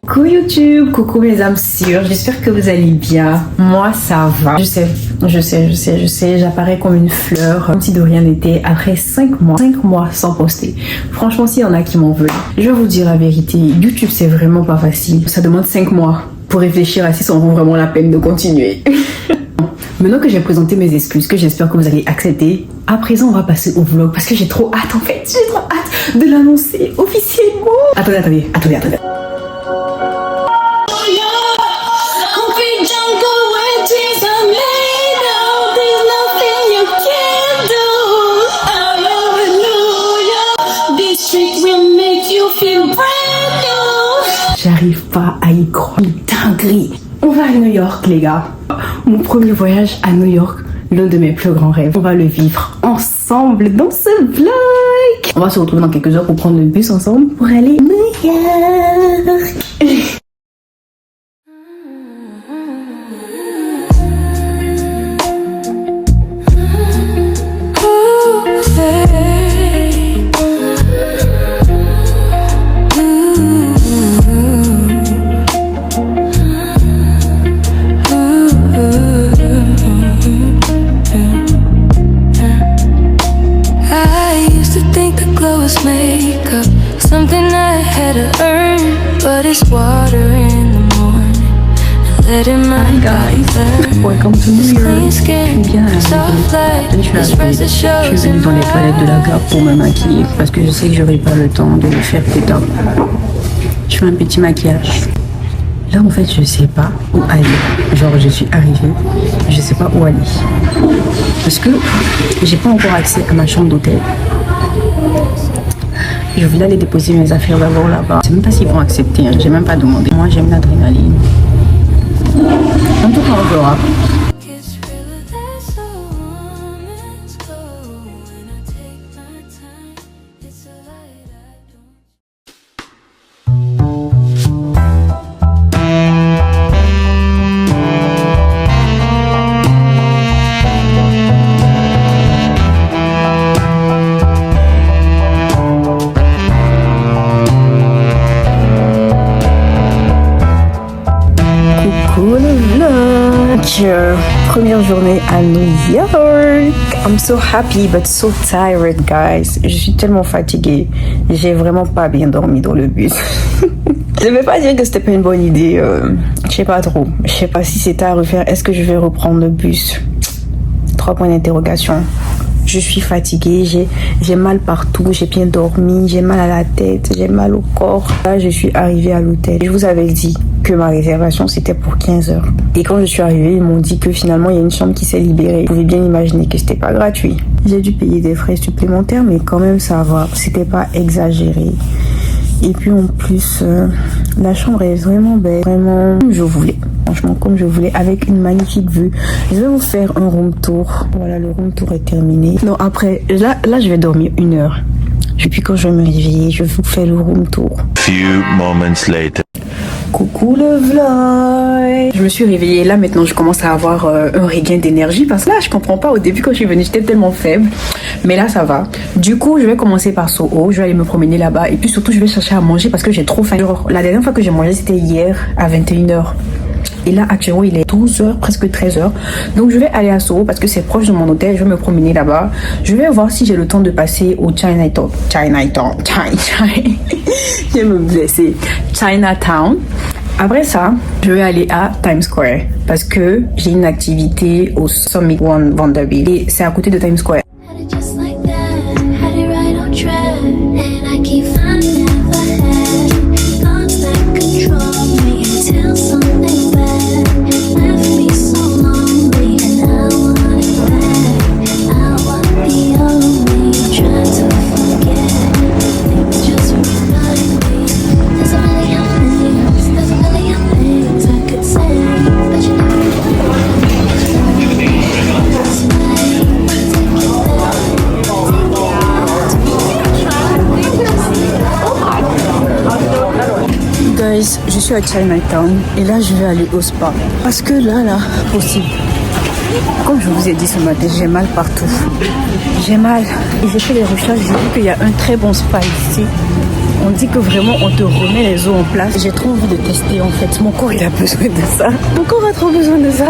Coucou YouTube, coucou mes âmes sûres, j'espère que vous allez bien. Moi ça va. Je sais, j'apparais comme une fleur, comme si de rien n'était, après 5 mois sans poster. Franchement, s'il y en a qui m'en veulent, je vais vous dire la vérité, YouTube c'est vraiment pas facile. Ça demande 5 mois pour réfléchir à si ça en vaut vraiment la peine de continuer. Maintenant que j'ai présenté mes excuses, que j'espère que vous allez accepter, à présent on va passer au vlog parce que j'ai trop hâte en fait, j'ai trop hâte de l'annoncer officiellement. Attendez. J'arrive pas à y croire, dinguerie. On va à New York les gars. Mon premier voyage à New York, l'un de mes plus grands rêves. On va le vivre ensemble dans ce vlog. On va se retrouver dans quelques heures pour prendre le bus ensemble pour aller à New York. Makeup, something I had to earn, but it's water in the morning. Letting my guys, welcome to New York. Je suis bien je suis venue dans les toilettes de la gare pour me maquiller parce que je sais que j'aurai pas le temps de le faire plus tard. Je fais un petit maquillage. Là en fait je sais pas où aller. Genre je suis arrivée, je sais pas où aller parce que j'ai pas encore accès à ma chambre d'hôtel. Je voulais aller déposer mes affaires d'abord là-bas. Je sais même pas s'ils vont accepter, hein. J'ai même pas demandé. Moi j'aime l'adrénaline. En tout cas on verra. Première journée à New York. I'm so happy but so tired guys. Je suis tellement fatiguée. J'ai vraiment pas bien dormi dans le bus. Je vais pas dire que c'était pas une bonne idée. Je sais pas trop. Je sais pas si c'était à refaire. Est-ce que je vais reprendre le bus? 3 points d'interrogation. Je suis fatiguée, j'ai mal partout, j'ai bien dormi, j'ai mal à la tête, j'ai mal au corps. Là, je suis arrivée à l'hôtel. Je vous avais dit que ma réservation, c'était pour 15 heures. Et quand je suis arrivée, ils m'ont dit que finalement, il y a une chambre qui s'est libérée. Vous pouvez bien imaginer que c'était pas gratuit. J'ai dû payer des frais supplémentaires, mais quand même, ça va. C'était pas exagéré. Et puis en plus, la chambre est vraiment belle, vraiment comme je voulais. Franchement, comme je voulais, avec une magnifique vue. Je vais vous faire un room tour. Voilà, le room tour est terminé. Non, après, là je vais dormir 1 heure. Et puis quand je vais me réveiller, je vous fais le room tour. Few moments later. Coucou le vlog. Je me suis réveillée là, maintenant je commence à avoir un regain d'énergie parce que là je comprends pas, au début quand je suis venue j'étais tellement faible, mais là ça va. Du coup je vais commencer par Soho, je vais aller me promener là-bas et puis surtout je vais chercher à manger parce que j'ai trop faim. Genre, la dernière fois que j'ai mangé c'était hier à 21h. Et là, actuellement, il est 12h, presque 13h. Donc, je vais aller à Soho parce que c'est proche de mon hôtel. Je vais me promener là-bas. Je vais voir si j'ai le temps de passer au Chinatown. Je vais me blesser. Chinatown. Après ça, je vais aller à Times Square parce que j'ai une activité au Summit One Vanderbilt. Et c'est à côté de Times Square. Je suis à Chinatown et là je vais aller au spa parce que là possible, comme je vous ai dit ce matin, j'ai mal partout, j'ai mal et j'ai fait les recherches, j'ai vu qu'il y a un très bon spa ici. On dit que vraiment on te remet les os en place. J'ai trop envie de tester en fait. Mon corps il a besoin de ça. Mon corps a trop besoin de ça.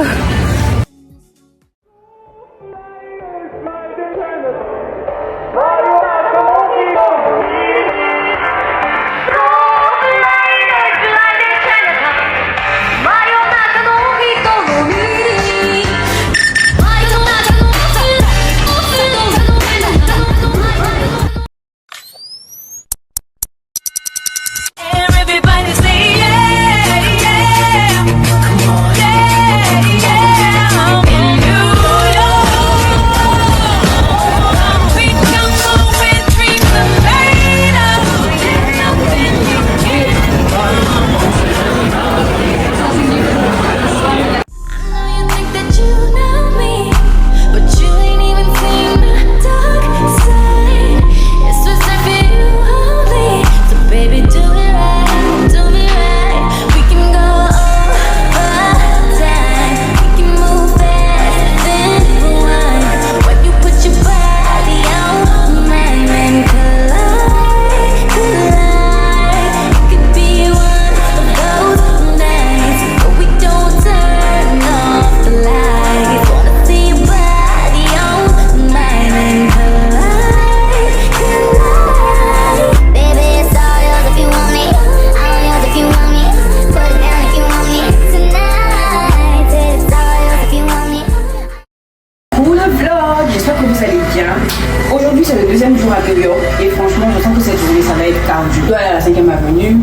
Aujourd'hui c'est le deuxième jour à New York et franchement je sens que cette journée ça va être cardio. Je dois aller à la 5e avenue,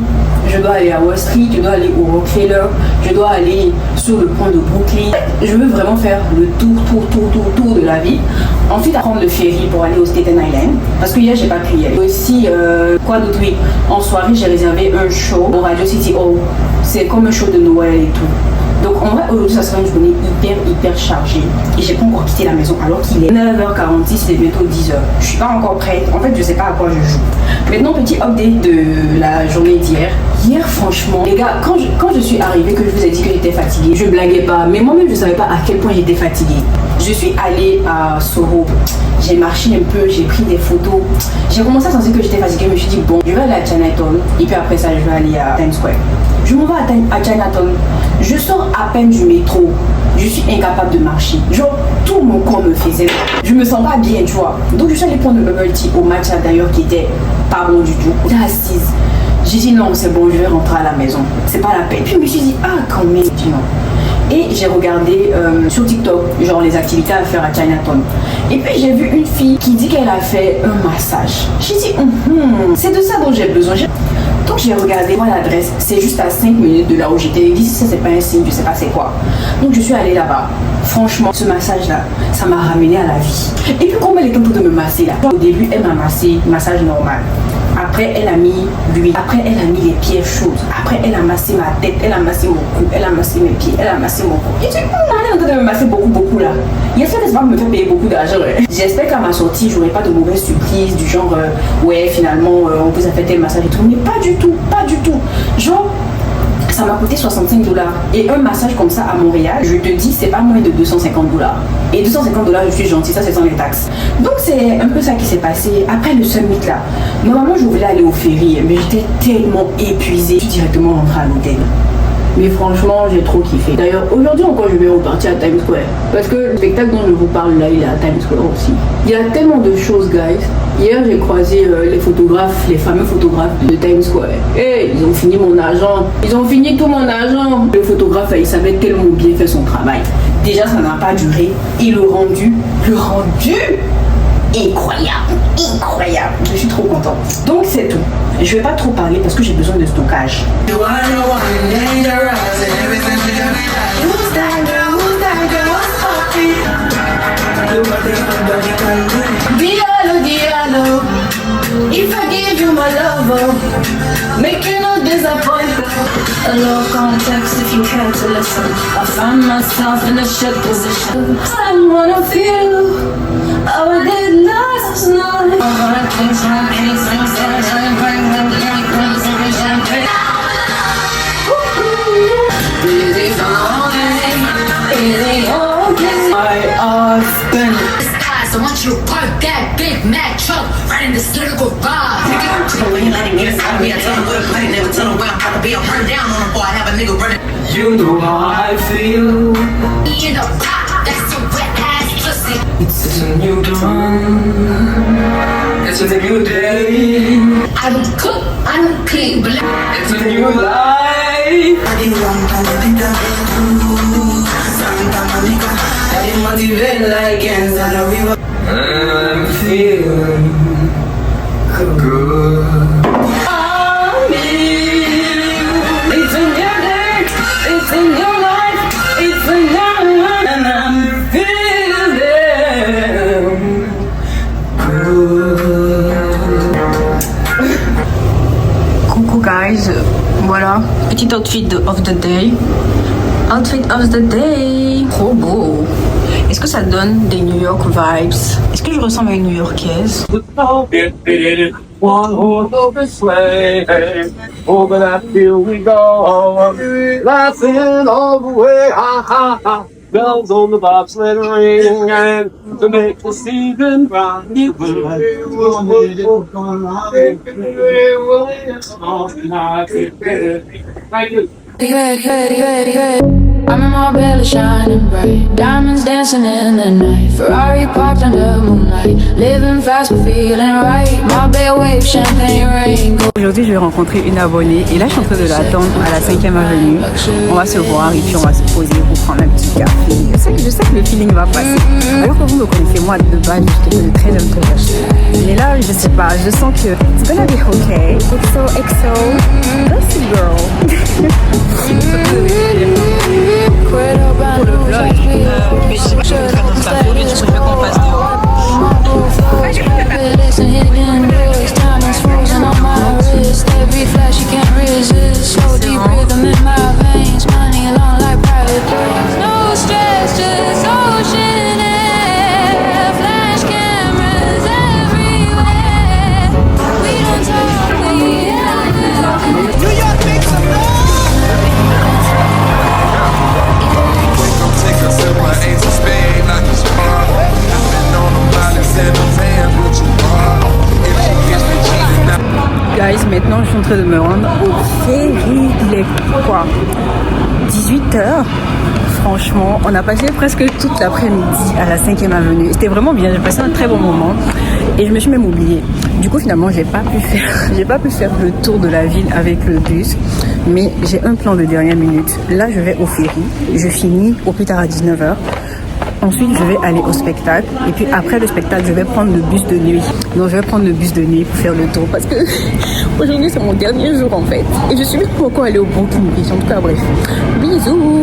je dois aller à Wall Street, je dois aller au Rockefeller, je dois aller sur le pont de Brooklyn. Je veux vraiment faire le tour de la ville. Ensuite prendre le ferry pour aller au Staten Island parce que hier j'ai pas pu y aller. Aussi quoi d'autre, oui, en soirée j'ai réservé un show au Radio City Hall. C'est comme un show de Noël et tout. Donc en vrai aujourd'hui ça sera une journée hyper chargée et j'ai pas encore quitté la maison alors qu'il est 9h46 et bientôt 10h. Je suis pas encore prête, en fait je sais pas à quoi je joue. Maintenant petit update de la journée d'hier. Hier franchement les gars quand je suis arrivée que je vous ai dit que j'étais fatiguée, je blaguais pas mais moi-même je savais pas à quel point j'étais fatiguée. Je suis allée à Soho, j'ai marché un peu, j'ai pris des photos. J'ai commencé à sentir que j'étais fatiguée, je me suis dit bon je vais aller à Chinatown et puis après ça je vais aller à Times Square. Je m'en vais à Chinatown, je sors à peine du métro, je suis incapable de marcher. Genre tout mon corps me faisait, je me sens pas bien tu vois. Donc je suis allée prendre le bubble tea au matcha d'ailleurs qui était pas bon du tout. J'étais assise, j'ai dit non c'est bon je vais rentrer à la maison, c'est pas la peine. Puis je me suis dit ah quand même, j'ai dit non. Et j'ai regardé sur TikTok genre les activités à faire à Chinatown. Et puis j'ai vu une fille qui dit qu'elle a fait un massage. J'ai dit c'est de ça dont j'ai besoin. Donc j'ai regardé moi l'adresse, c'est juste à 5 minutes de là où j'étais. Dit ça c'est pas un signe, je sais pas c'est quoi. Donc je suis allée là-bas. Franchement ce massage là, ça m'a ramené à la vie. Et puis comme elle était en train de me masser là, au début elle m'a massé, massage normal. Après elle a mis l'huile, après elle a mis les pieds chaudes, après elle a massé ma tête, elle a massé mon cou, elle a massé mes pieds, elle a massé mon cou. Et tu elle est en train de me masser beaucoup là. J'espère que ça va me faire payer beaucoup d'argent. J'espère qu'à ma sortie j'aurai pas de mauvaises surprises du genre ouais finalement on vous a fait tel massage et tout. Mais pas du tout, pas du tout. Genre ça m'a coûté 65 $. Et un massage comme ça à Montréal, je te dis, c'est pas moins de 250 $. Et 250 $, je suis gentille, ça c'est sans les taxes. Donc c'est un peu ça qui s'est passé. Après le summit là, normalement je voulais aller au ferry, mais j'étais tellement épuisée. Je suis directement rentrée à l'hôtel. Mais franchement, j'ai trop kiffé. D'ailleurs, aujourd'hui encore, je vais repartir à Times Square. Parce que le spectacle dont je vous parle là, il est à Times Square aussi. Il y a tellement de choses, guys. Hier, j'ai croisé les photographes, les fameux photographes de Times Square. Et ils ont fini mon argent. Ils ont fini tout mon argent. Le photographe, il savait tellement bien faire son travail. Déjà, ça n'a pas duré. Et le rendu, incroyable. Je suis trop contente. Donc c'est tout. Je vais pas trop parler parce que j'ai besoin de stockage. Diallo, if I give you my love, make you no disappointment. A low context if you care to listen. I find myself in a shit position. I wanna feel how I did last night. I want you to park that Big Mac truck right in this lyrical bar. be a run down on them before I have a nigga running. You know how I feel. You know, that's a wet ass pussy. It's a new dawn. It's a new day. I don't cook, I don't clean, but It's a new life. I'm feeling good. It's a new day. It's a new life. It's a new life. And I'm feeling good. Coucou guys, voilà, petit outfit of the day. Outfit of the day, trop beau. Est-ce que ça donne des New York vibes? Est-ce que je ressemble à une New-Yorkaise? One horse open sleigh, over that field we go, laughing all the way, ha ha ha. Bells on the bobsled ring, and to make the season bright, you will I'm in my belly shining bright, diamonds dancing in the night, Ferrari parked under moonlight, living fast but feeling right, my bed wave, champagne rain. Aujourd'hui je vais rencontrer une abonnée et là je suis en train de l'attendre à la 5e avenue. On va se voir et puis on va se poser pour prendre un petit café. Je sais que le feeling va passer. Alors que vous me connaissez, moi de base je suis très introvertie. Mais là je sais pas, je sens que it's gonna be okay. XO, that's a girl. Pour le vlog, mais je sais pas si je vais faire dans sa folie, je préfère qu'on passe dehors. Every flash you can't resist, so deep rhythm in my veins, money along like private planes. No stress, just ocean air, flash cameras everywhere. We don't talk, we have New York makes some Take a sip of Ace of Spades, like a spark. I've been on the pilot, send them hands with you, bro. If she gets me cheating, now. Guys, maintenant je suis en train de me rendre au ferry. Il est quoi, 18h. Franchement, on a passé presque toute l'après-midi à la 5e avenue. C'était vraiment bien, j'ai passé un très bon moment. Et je me suis même oubliée. Du coup, finalement, j'ai pas pu faire le tour de la ville avec le bus. Mais j'ai un plan de dernière minute. Là, je vais au ferry. Je finis au plus tard à 19h. Ensuite, je vais aller au spectacle. Et puis après le spectacle, je vais prendre le bus de nuit. Donc, je vais prendre le bus de nuit pour faire le tour. Parce que aujourd'hui, c'est mon dernier jour en fait. Et je suis même pas encore allée au Brooklyn Beach. En tout cas, bref. Bisous!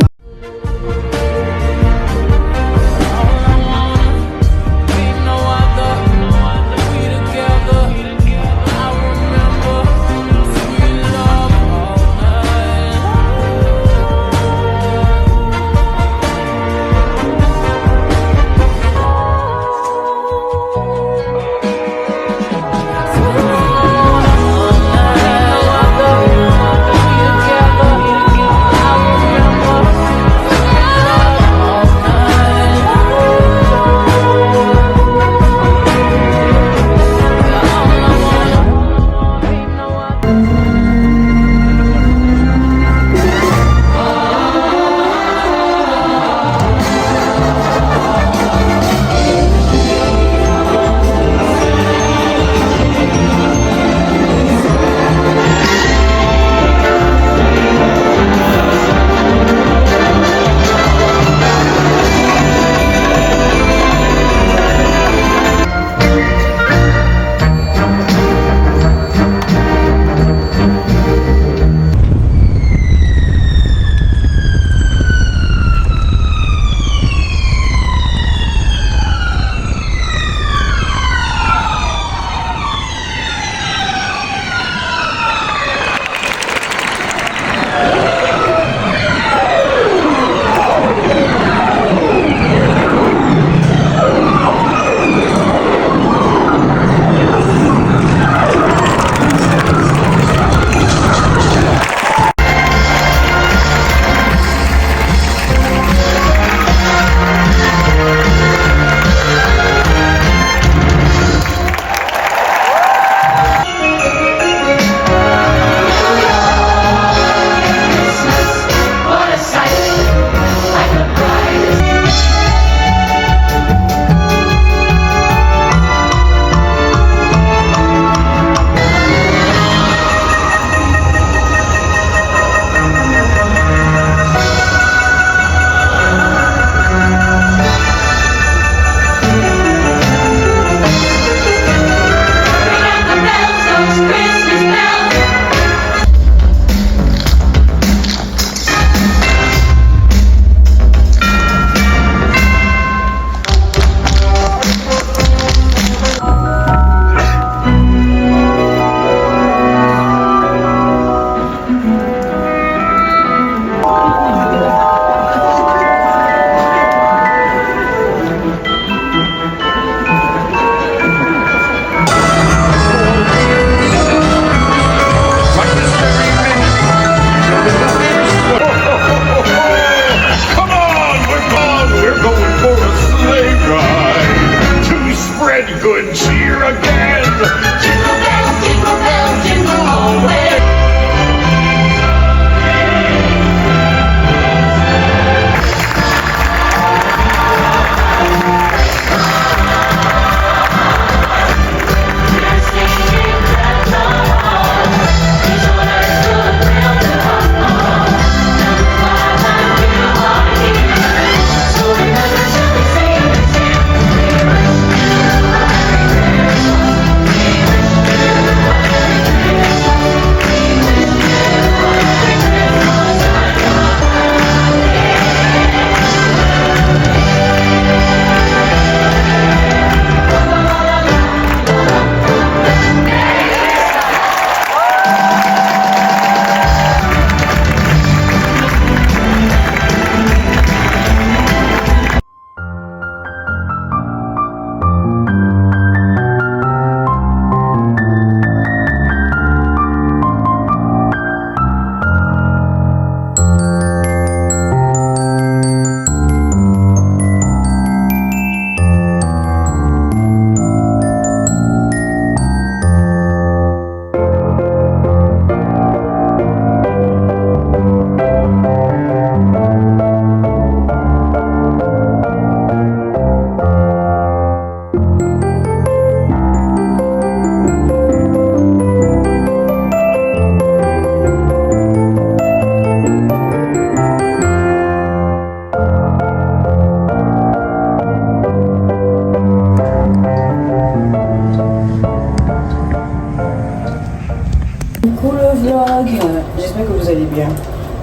allez bien.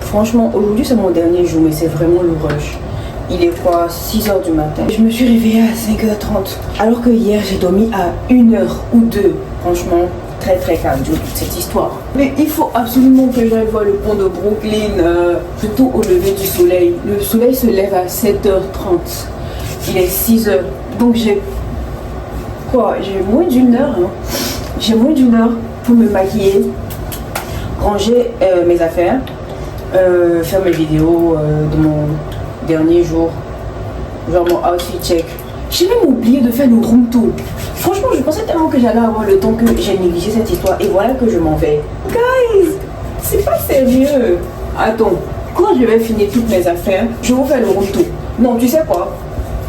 Franchement, aujourd'hui c'est mon dernier jour, mais c'est vraiment le rush. Il est quoi, 6h du matin. Je me suis réveillée à 5h30. Alors que hier, j'ai dormi à 1h ou 2. Franchement, très cardio toute cette histoire. Mais il faut absolument que j'aille voir le pont de Brooklyn, plutôt au lever du soleil. Le soleil se lève à 7h30. Il est 6h. Donc j'ai moins d'une heure. Hein. J'ai moins d'une heure pour me maquiller, ranger mes affaires, faire mes vidéos de mon dernier jour, genre mon outfit check. J'ai même oublié de faire le room tour. Franchement, je pensais tellement que j'allais avoir le temps que j'ai négligé cette histoire et voilà que je m'en vais. Guys, c'est pas sérieux. Attends, quand je vais finir toutes mes affaires, je vais faire le room tour. Non, tu sais quoi?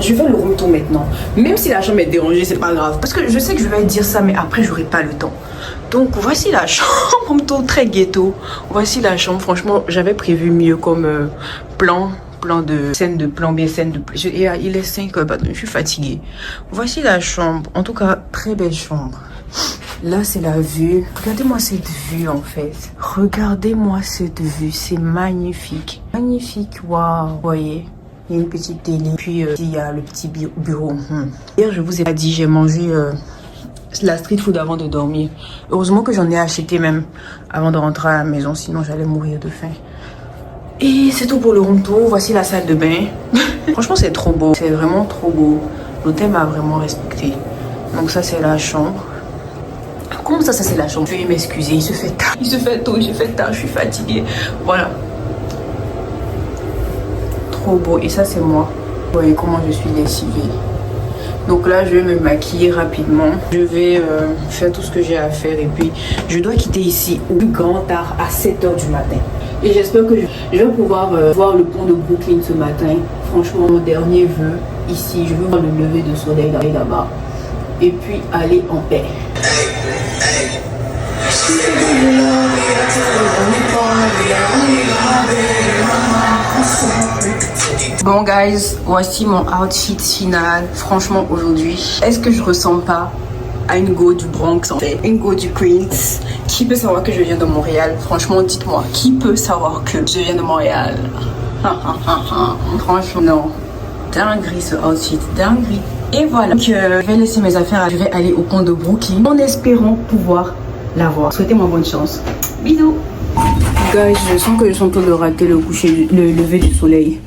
Je vais faire le room tour maintenant. Même si la chambre est dérangée, c'est pas grave. Parce que je sais que je vais dire ça, mais après, j'aurai pas le temps. Donc, voici la chambre. Room tour très ghetto. Voici la chambre. Franchement, j'avais prévu mieux comme plan de scène de plan, bien scène de... Il est 5h, pardon, je suis fatiguée. Voici la chambre. En tout cas, très belle chambre. Là, c'est la vue. Regardez-moi cette vue, en fait. Regardez-moi cette vue. C'est magnifique. Magnifique, waouh. Vous voyez? Il y a une petite télé. Puis, il y a le petit bureau. Hier, je vous ai pas dit, j'ai mangé la street food avant de dormir. Heureusement que j'en ai acheté même avant de rentrer à la maison. Sinon, j'allais mourir de faim. Et c'est tout pour le room tour. Voici la salle de bain. Franchement, c'est trop beau. C'est vraiment trop beau. L'hôtel m'a vraiment respecté. Donc ça, c'est la chambre. Comment ça c'est la chambre? Veuillez m'excuser, il se fait tard. Il se fait tôt, je suis fatiguée. Voilà. Trop beau. Et ça, c'est moi. Vous voyez comment je suis lessivée. Donc là, je vais me maquiller rapidement. Je vais faire tout ce que j'ai à faire. Et puis, je dois quitter ici au plus grand tard à 7h du matin. Et j'espère que je vais pouvoir voir le pont de Brooklyn ce matin. Franchement, mon dernier vœu ici, je veux voir le lever de soleil là-bas. Et puis aller en paix. Bon guys, voici mon outfit final. Franchement aujourd'hui, est-ce que je ressemble pas à une go du Bronx en fait, une go du Queens? Qui peut savoir que je viens de Montréal? Franchement, dites-moi, qui peut savoir que je viens de Montréal? Franchement, non. Dinguerie ce outfit, dinguerie. Et voilà, donc, je vais laisser mes affaires, je vais aller au pont de Brooklyn en espérant pouvoir la voir. Souhaitez-moi bonne chance. Bisous. Guys, je sens que je suis en train de rater le lever du soleil.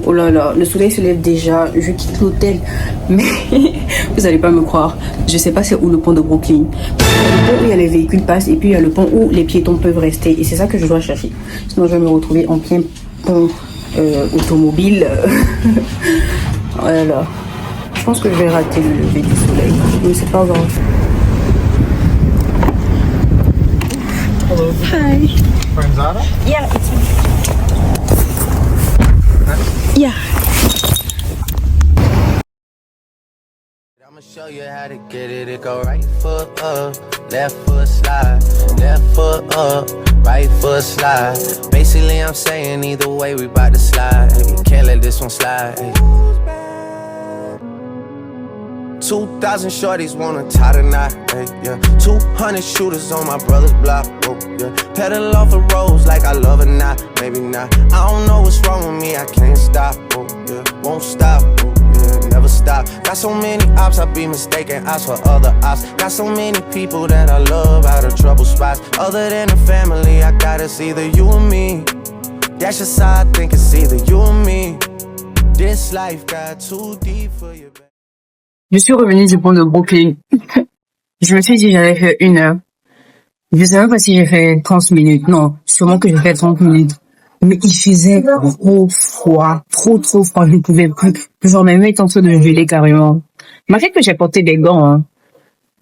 Oh là là, le soleil se lève déjà, je quitte l'hôtel, mais vous allez pas me croire, je sais pas c'est où le pont de Brooklyn. Il y a le pont où il y a les véhicules passent et puis il y a le pont où les piétons peuvent rester et c'est ça que je dois chercher. Sinon je vais me retrouver en plein pont automobile. Voilà. Je pense que je vais rater le lever du soleil, mais c'est pas grave. Hello. Hi. From Zara? Yeah, it's me. Yeah. I'ma show you how to get it. It go right foot up, left foot slide, left foot up, right foot slide. Basically, I'm saying either way, we bout to slide. You can't let this one slide. 2,000 shorties wanna tie the knot, yeah. 200 shooters on my brother's block, oh, yeah. Pedal off the roads like I love it, not, maybe not. I don't know what's wrong with me, I can't stop, oh, yeah. Won't stop, oh, yeah, never stop. Got so many ops, I be mistaken ops for other ops. Got so many people that I love out of trouble spots. Other than the family, I got it's either you or me. That's just how I think it's either you or me. This life got too deep for you. Je suis revenue du pont de Brooklyn. Je me suis dit j'avais fait 1 heure. Je sais même pas si j'ai fait 30 minutes. Non, sûrement que j'ai fait 30 minutes. Mais il faisait trop froid. Trop froid. Je ne pouvais plus. Genre mes mains étaient en train de geler carrément. Malgré que j'ai porté des gants, hein.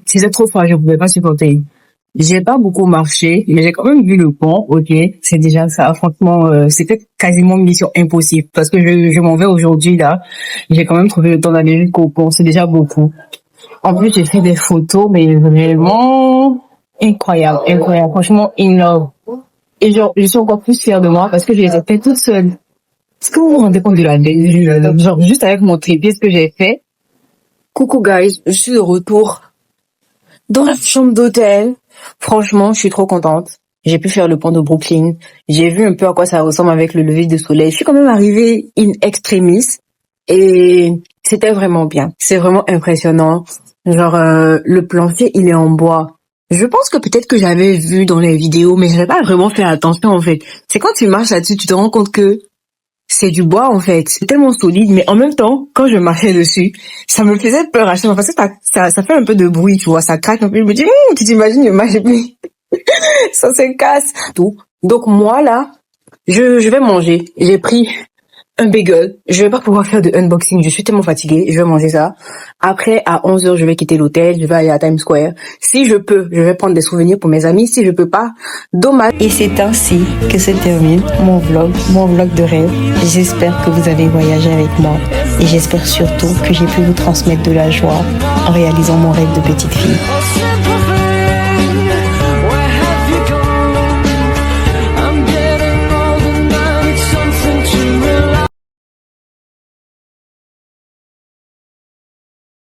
C'était trop froid. Je ne pouvais pas supporter. J'ai pas beaucoup marché, mais j'ai quand même vu le pont. Ok, c'est déjà ça. Franchement, c'était quasiment mission impossible parce que je m'en vais aujourd'hui là. J'ai quand même trouvé le temps d'aller jusqu'au pont. C'est déjà beaucoup. En plus, j'ai fait des photos, mais vraiment incroyable. Franchement, in love. Et genre, je suis encore plus fière de moi parce que je les ai fait toute seule. Est-ce que vous vous rendez compte de la genre juste avec mon trépied ce que j'ai fait? Coucou guys, je suis de retour dans la chambre d'hôtel. Franchement, je suis trop contente. J'ai pu faire le pont de Brooklyn. J'ai vu un peu à quoi ça ressemble avec le lever de soleil. Je suis quand même arrivée in extremis et c'était vraiment bien. C'est vraiment impressionnant. Genre, le plancher, il est en bois. Je pense que peut-être que j'avais vu dans les vidéos, mais j'avais pas vraiment fait attention, en fait. C'est quand tu marches là-dessus, tu te rends compte que c'est du bois, en fait. C'est tellement solide, mais en même temps, quand je marchais dessus, ça me faisait peur à chaque fois, parce que ça fait un peu de bruit, tu vois, ça craque un peu. Je me dis, tu t'imagines, je marche et puis ça se casse. Tout. Donc moi, là, je vais manger. J'ai pris un bagel. Je vais pas pouvoir faire de unboxing. Je suis tellement fatiguée. Je vais manger ça. Après, à 11h, je vais quitter l'hôtel. Je vais aller à Times Square. Si je peux, je vais prendre des souvenirs pour mes amis. Si je peux pas, dommage. Et c'est ainsi que se termine mon vlog de rêve. J'espère que vous avez voyagé avec moi. Et j'espère surtout que j'ai pu vous transmettre de la joie en réalisant mon rêve de petite fille.